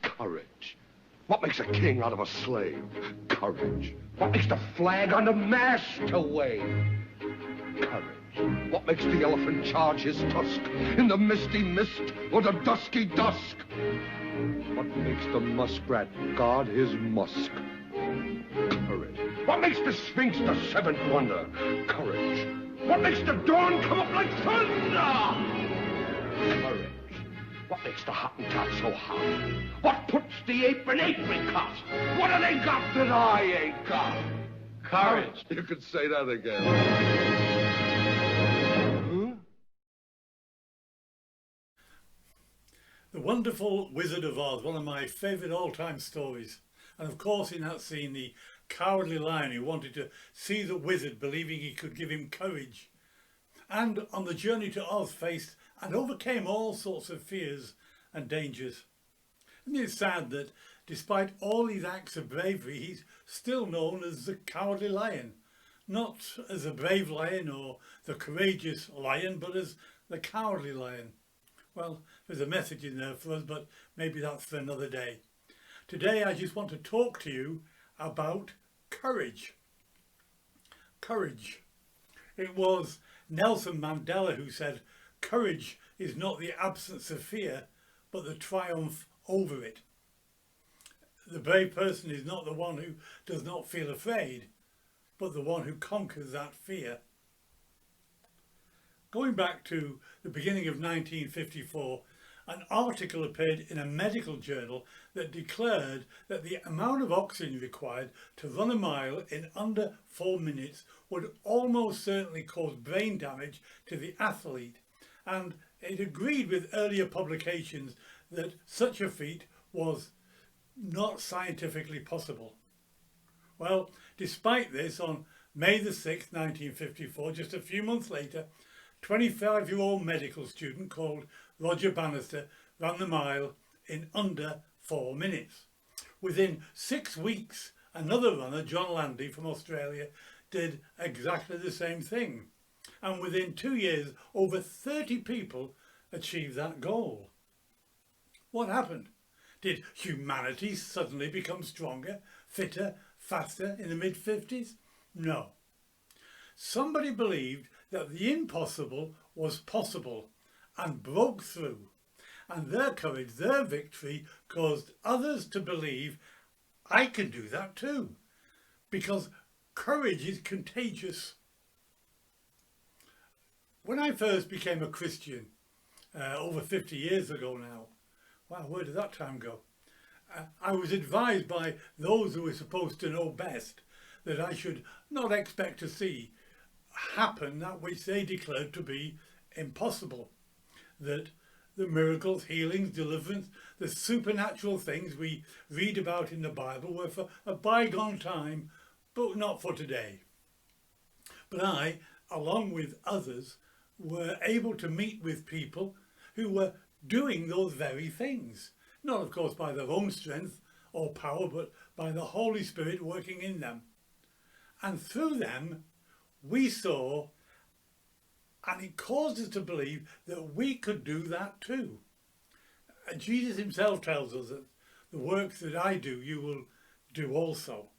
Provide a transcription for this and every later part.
Courage. What makes a king out of a slave? Courage. What makes the flag on the mast to wave? Courage. What makes the elephant charge his tusk in the misty mist or the dusky dusk? What makes the muskrat guard his musk? Courage. What makes the Sphinx the seventh wonder? Courage. What makes the dawn come up like thunder? Courage. What makes the Hottentot so hot? What puts the ape in apricot? What have they got that I ain't got? Courage. You could say that again. Huh? The Wonderful Wizard of Oz, one of my favourite all-time stories. And of course in that scene, the cowardly lion who wanted to see the wizard believing he could give him courage. And on the journey to Oz faced and overcame all sorts of fears and dangers. And it's sad that despite all these acts of bravery, he's still known as the Cowardly Lion. Not as a brave lion or the courageous lion, but as the Cowardly Lion. Well, there's a message in there for us, but maybe that's for another day. Today I just want to talk to you about courage. Courage. It was Nelson Mandela who said, "Courage is not the absence of fear, but the triumph over it." The brave person is not the one who does not feel afraid, but the one who conquers that fear. Going back to the beginning of 1954, an article appeared in a medical journal that declared that the amount of oxygen required to run a mile in under 4 minutes would almost certainly cause brain damage to the athlete, and it agreed with earlier publications that such a feat was not scientifically possible. Well, despite this, on May the 6th, 1954, just a few months later, 25-year-old medical student called Roger Bannister ran the mile in under 4 minutes. Within 6 weeks, another runner, John Landy from Australia, did exactly the same thing. And within 2 years, over 30 people achieved that goal. What happened? Did humanity suddenly become stronger, fitter, faster in the mid-50s? No. Somebody believed that the impossible was possible and broke through, and their courage, their victory, caused others to believe, I can do that too, because courage is contagious. When I first became a Christian, over 50 years ago now, wow, where did that time go? I was advised by those who were supposed to know best that I should not expect to see happen that which they declared to be impossible. That the miracles, healings, deliverance, the supernatural things we read about in the Bible were for a bygone time, but not for today. But I, along with others, were able to meet with people who were doing those very things. Not, of course, by their own strength or power, but by the Holy Spirit working in them. And through them, we saw, and it caused us to believe that we could do that too. Jesus himself tells us that the works that I do, you will do also.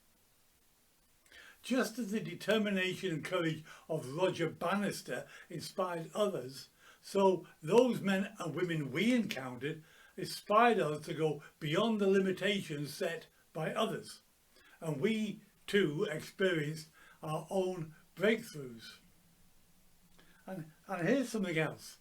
Just as the determination and courage of Roger Bannister inspired others, so those men and women we encountered inspired us to go beyond the limitations set by others. And we too experienced our own breakthroughs. And here's something else.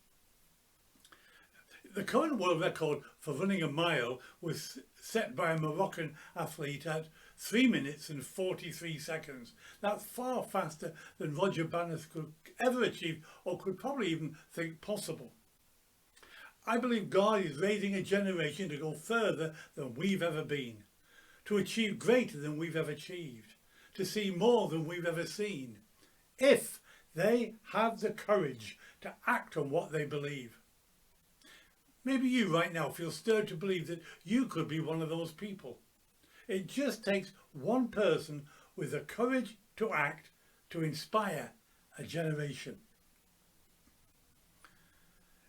The current world record for running a mile was set by a Moroccan athlete at 3 minutes and 43 seconds. That's far faster than Roger Bannister could ever achieve or could probably even think possible. I believe God is raising a generation to go further than we've ever been, to achieve greater than we've ever achieved, to see more than we've ever seen, if they have the courage to act on what they believe. Maybe you right now feel stirred to believe that you could be one of those people. It just takes one person with the courage to act to inspire a generation.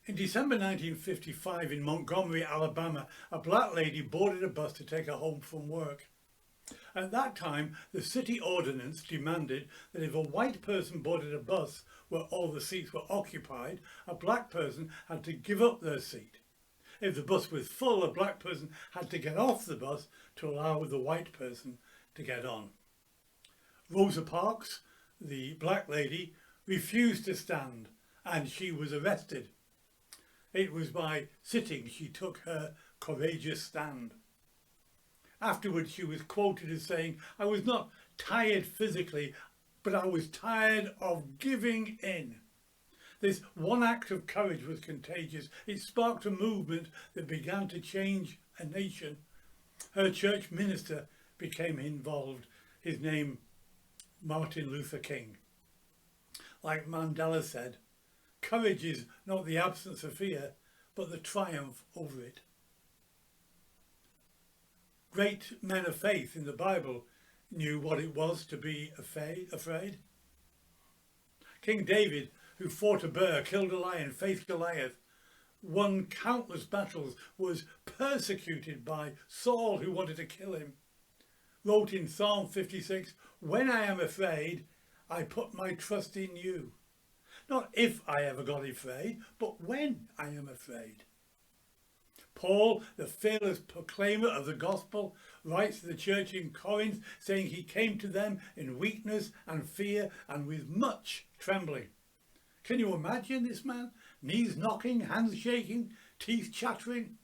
In December 1955 in Montgomery, Alabama, a black lady boarded a bus to take her home from work. At that time, the city ordinance demanded that if a white person boarded a bus where all the seats were occupied, a black person had to give up their seat. If the bus was full, a black person had to get off the bus to allow the white person to get on. Rosa Parks, the black lady, refused to stand and she was arrested. It was by sitting she took her courageous stand. Afterwards she was quoted as saying, "I was not tired physically, but I was tired of giving in." This one act of courage was contagious. It sparked a movement that began to change a nation. Her church minister became involved. His name, Martin Luther King. Like Mandela said, courage is not the absence of fear, but the triumph over it. Great men of faith in the Bible knew what it was to be afraid. King David, who fought a bear, killed a lion, faced Goliath, won countless battles, was persecuted by Saul, who wanted to kill him, wrote in Psalm 56, "When I am afraid, I put my trust in you." Not if I ever got afraid, but when I am afraid. Paul, the fearless proclaimer of the gospel, writes to the church in Corinth, saying he came to them in weakness and fear and with much trembling. Can you imagine this man? Knees knocking, hands shaking, teeth chattering.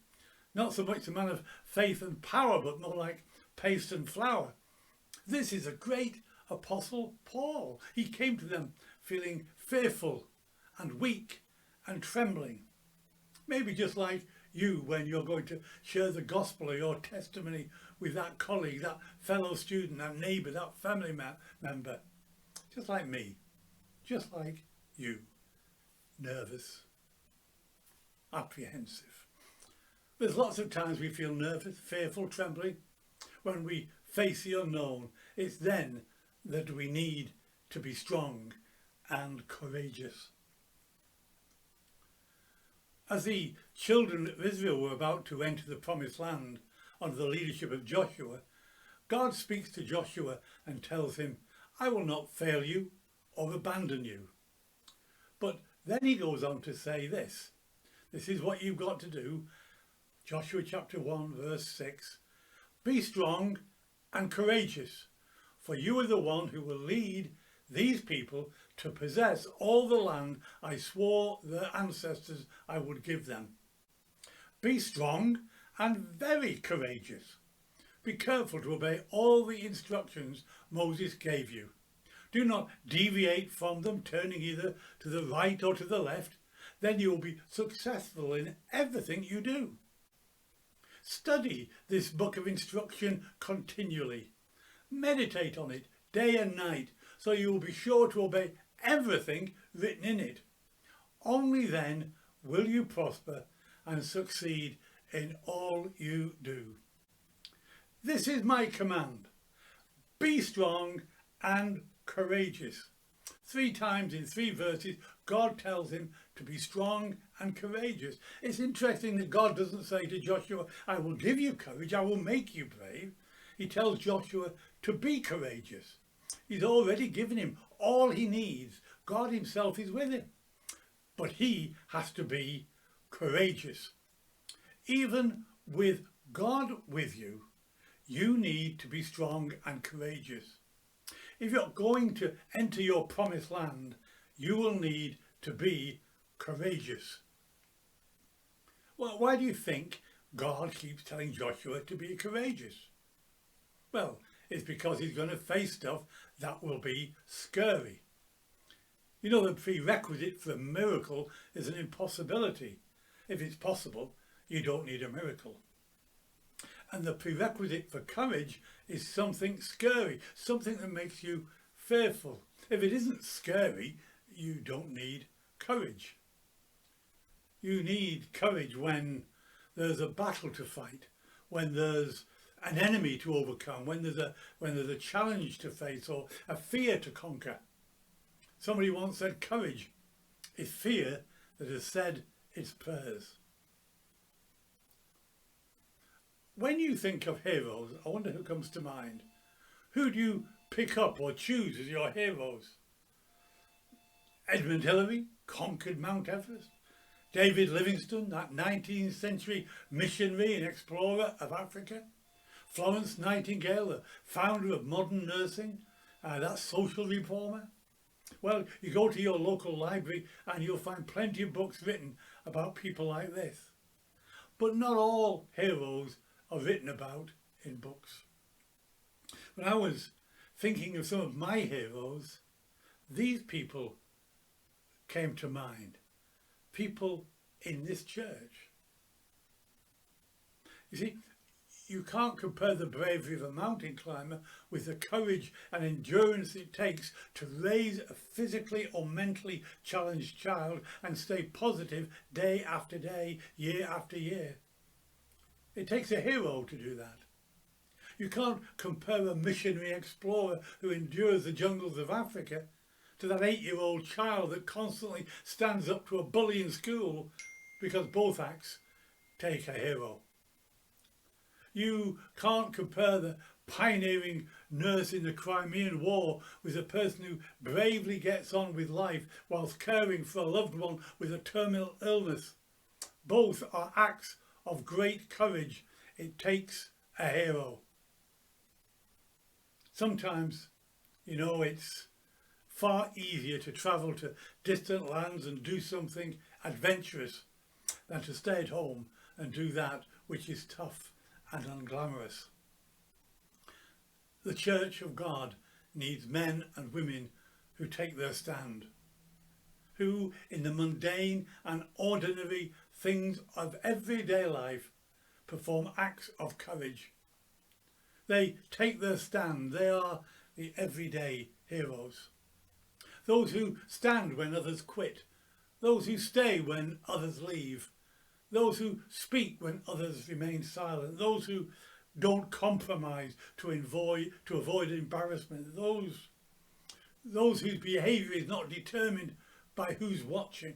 Not so much a man of faith and power, but more like paste and flour. This is a great apostle Paul. He came to them feeling fearful and weak and trembling. Maybe just like you when you're going to share the gospel or your testimony with that colleague, that fellow student, that neighbour, that family member. Just like me, just like you. Nervous, apprehensive. There's lots of times we feel nervous, fearful, trembling. When we face the unknown, it's then that we need to be strong and courageous. As the children of Israel were about to enter the promised land under the leadership of Joshua, God speaks to Joshua and tells him, "I will not fail you or abandon you." But then he goes on to say this is what you've got to do. Joshua chapter 1 verse 6, "Be strong and courageous, for you are the one who will lead these people to possess all the land I swore their ancestors I would give them. Be strong and very courageous. Be careful to obey all the instructions Moses gave you. Do not deviate from them, turning either to the right or to the left. Then you will be successful in everything you do. Study this book of instruction continually. Meditate on it day and night, so you will be sure to obey everything written in it. Only then will you prosper and succeed in all you do. This is my command. Be strong and courageous." 3 times in 3 verses, God tells him to be strong and courageous. It's interesting that God doesn't say to Joshua, "I will give you courage, I will make you brave." He tells Joshua to be courageous. He's already given him all he needs. God himself is with him. But he has to be courageous. Even with God with you, you need to be strong and courageous. If you're going to enter your promised land, you will need to be courageous. Well, why do you think God keeps telling Joshua to be courageous? Well, it's because he's going to face stuff that will be scary. You know, the prerequisite for a miracle is an impossibility. If it's possible, you don't need a miracle. And the prerequisite for courage is something scary, something that makes you fearful. If it isn't scary, you don't need courage. You need courage when there's a battle to fight, when there's an enemy to overcome, when there's a challenge to face or a fear to conquer. Somebody once said courage is fear that has said it's prayers. When you think of heroes, I wonder who comes to mind. Who do you pick up or choose as your heroes? Edmund Hillary conquered Mount Everest. David Livingstone, that 19th century missionary and explorer of Africa. Florence Nightingale, the founder of modern nursing, that social reformer. Well, you go to your local library and you'll find plenty of books written about people like this. But not all heroes are written about in books. When I was thinking of some of my heroes, these people came to mind. People in this church. You see, you can't compare the bravery of a mountain climber with the courage and endurance it takes to raise a physically or mentally challenged child and stay positive day after day, year after year. It takes a hero to do that. You can't compare a missionary explorer who endures the jungles of Africa to that 8-year-old child that constantly stands up to a bully in school, because both acts take a hero. You can't compare the pioneering nurse in the Crimean War with a person who bravely gets on with life whilst caring for a loved one with a terminal illness. Both are acts of great courage. It takes a hero. Sometimes, you know, it's far easier to travel to distant lands and do something adventurous than to stay at home and do that which is tough and unglamorous. The Church of God needs men and women who take their stand, who in the mundane and ordinary things of everyday life perform acts of courage. They take their stand. They are the everyday heroes. Those who stand when others quit. Those who stay when others leave. Those who speak when others remain silent. Those who don't compromise to avoid embarrassment. Those whose behaviour is not determined by who's watching.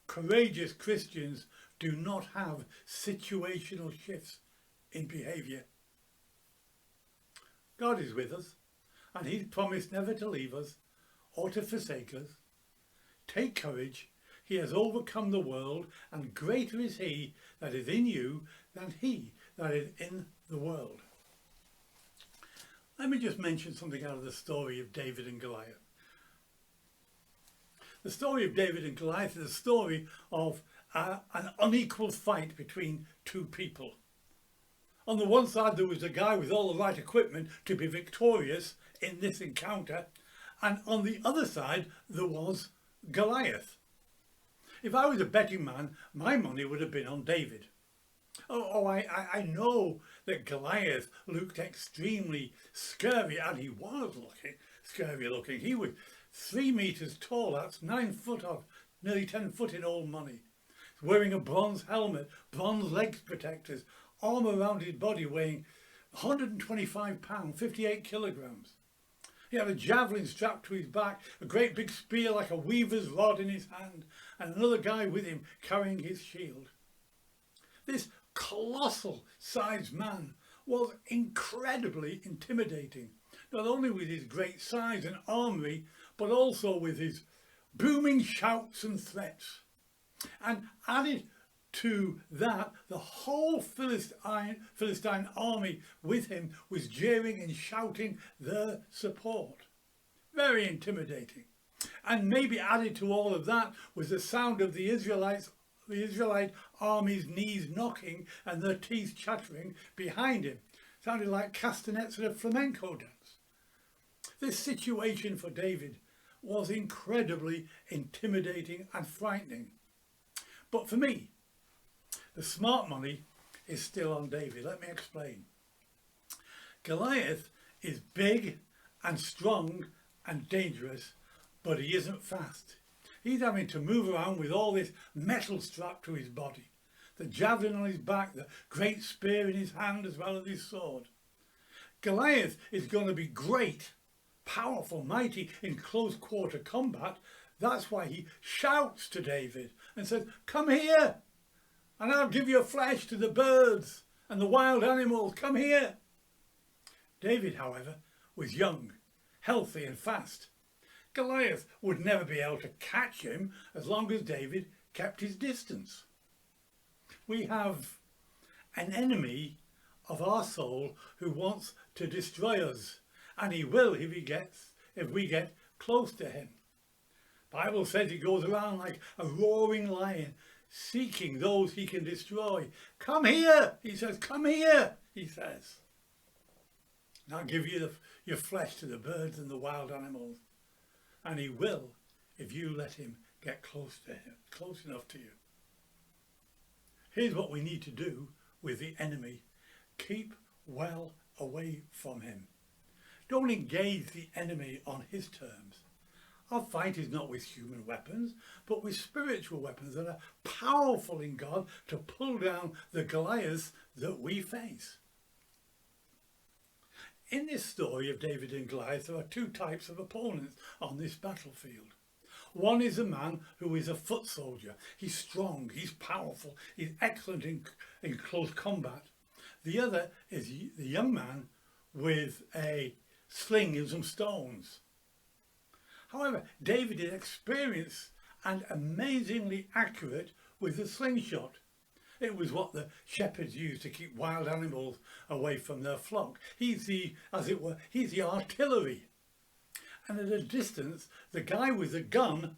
Courageous Christians do not have situational shifts in behaviour. God is with us, and he's promised never to leave us or to forsake us. Take courage. He has overcome the world, and greater is he that is in you than he that is in the world. Let me just mention something out of the story of David and Goliath. The story of David and Goliath is a story of an unequal fight between two people. On the one side there was a guy with all the right equipment to be victorious in this encounter, and on the other side there was Goliath. If I was a betting man, my money would have been on David. I know that Goliath looked extremely scary, and he was scary looking. He was 3 meters tall, that's 9 foot of, nearly 10 foot in old money. Wearing a bronze helmet, bronze legs protectors, arm around his body, weighing 125 pounds, 58 kilograms. He had a javelin strapped to his back, a great big spear like a weaver's rod in his hand, and another guy with him carrying his shield. This colossal sized man was incredibly intimidating, not only with his great size and armoury, but also with his booming shouts and threats. And added to that, the whole Philistine army with him was jeering and shouting their support. Very intimidating. And maybe added to all of that was the sound of the Israelite army's knees knocking and their teeth chattering behind him. Sounded like castanets at a flamenco dance. This situation for David was incredibly intimidating and frightening. But for me, the smart money is still on David. Let me explain. Goliath is big and strong and dangerous, but he isn't fast. He's having to move around with all this metal strapped to his body, the javelin on his back, the great spear in his hand as well as his sword. Goliath is going to be great, powerful, mighty in close quarter combat. That's why he shouts to David and says, "Come here, and I'll give your flesh to the birds and the wild animals. Come here." David, however, was young, healthy and fast. Goliath would never be able to catch him as long as David kept his distance. We have an enemy of our soul who wants to destroy us, and he will if we get close to him. The Bible says he goes around like a roaring lion, seeking those he can destroy. "Come here," he says. "Come here," he says. "And I'll give you your flesh to the birds and the wild animals." And he will if you let him get close to him, close enough to you. Here's what we need to do with the enemy. Keep well away from him. Don't engage the enemy on his terms. Our fight is not with human weapons, but with spiritual weapons that are powerful in God to pull down the Goliaths that we face. In this story of David and Goliath, there are two types of opponents on this battlefield. One is a man who is a foot soldier. He's strong, he's powerful, he's excellent in close combat. The other is the young man with a sling and some stones. However, David is experienced and amazingly accurate with the slingshot. It was what the shepherds used to keep wild animals away from their flock. He's the artillery. And at a distance, the guy with the gun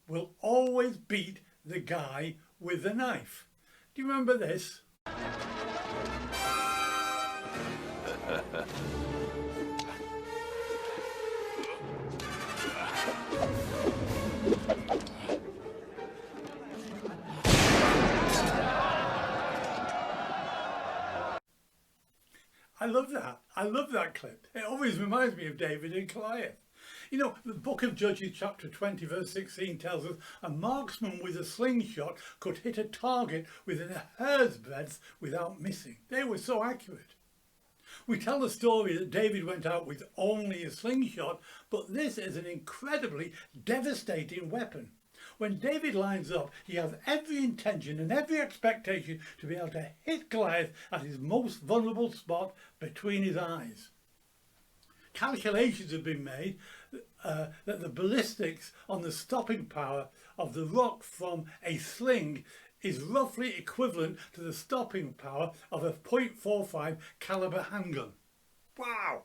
will always beat the guy with the knife. Do you remember this? I love that. I love that clip. It always reminds me of David and Goliath. You know, the book of Judges chapter 20 verse 16 tells us a marksman with a slingshot could hit a target within a hair's breadth without missing. They were so accurate. We tell the story that David went out with only a slingshot, but this is an incredibly devastating weapon. When David lines up, he has every intention and every expectation to be able to hit Goliath at his most vulnerable spot between his eyes. Calculations have been made that the ballistics on the stopping power of the rock from a sling is roughly equivalent to the stopping power of a .45 caliber handgun. Wow!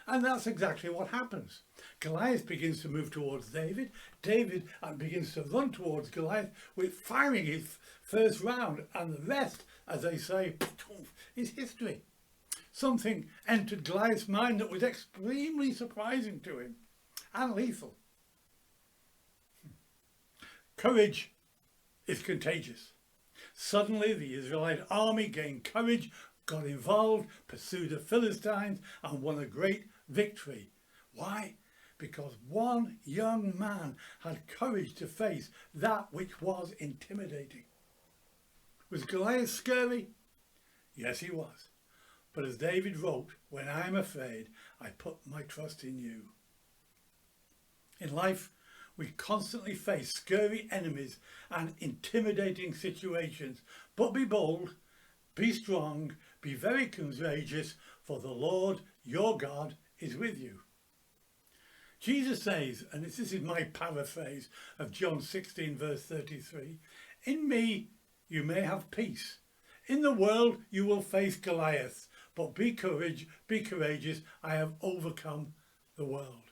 And that's exactly what happens. Goliath begins to move towards David. David begins to run towards Goliath with firing his first round, and the rest, as they say, is history. Something entered Goliath's mind that was extremely surprising to him and lethal. Courage is contagious. Suddenly the Israelite army gained courage, got involved, pursued the Philistines and won a great victory. Why? Because one young man had courage to face that which was intimidating. Was Goliath scary? Yes, he was. But as David wrote, "When I am afraid, I put my trust in you." In life, we constantly face scary enemies and intimidating situations. But be bold, be strong, be very courageous, for the Lord your God is with you. Jesus says, and this is my paraphrase of John 16 verse 33, "In me you may have peace. In the world you will face Goliath, but be courageous, I have overcome the world."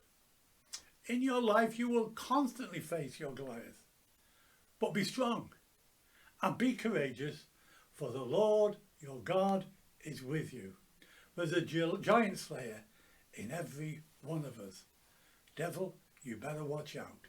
In your life you will constantly face your Goliath, but be strong and be courageous, for the Lord your God is with you. There's a giant slayer in every one of us. Devil, you better watch out.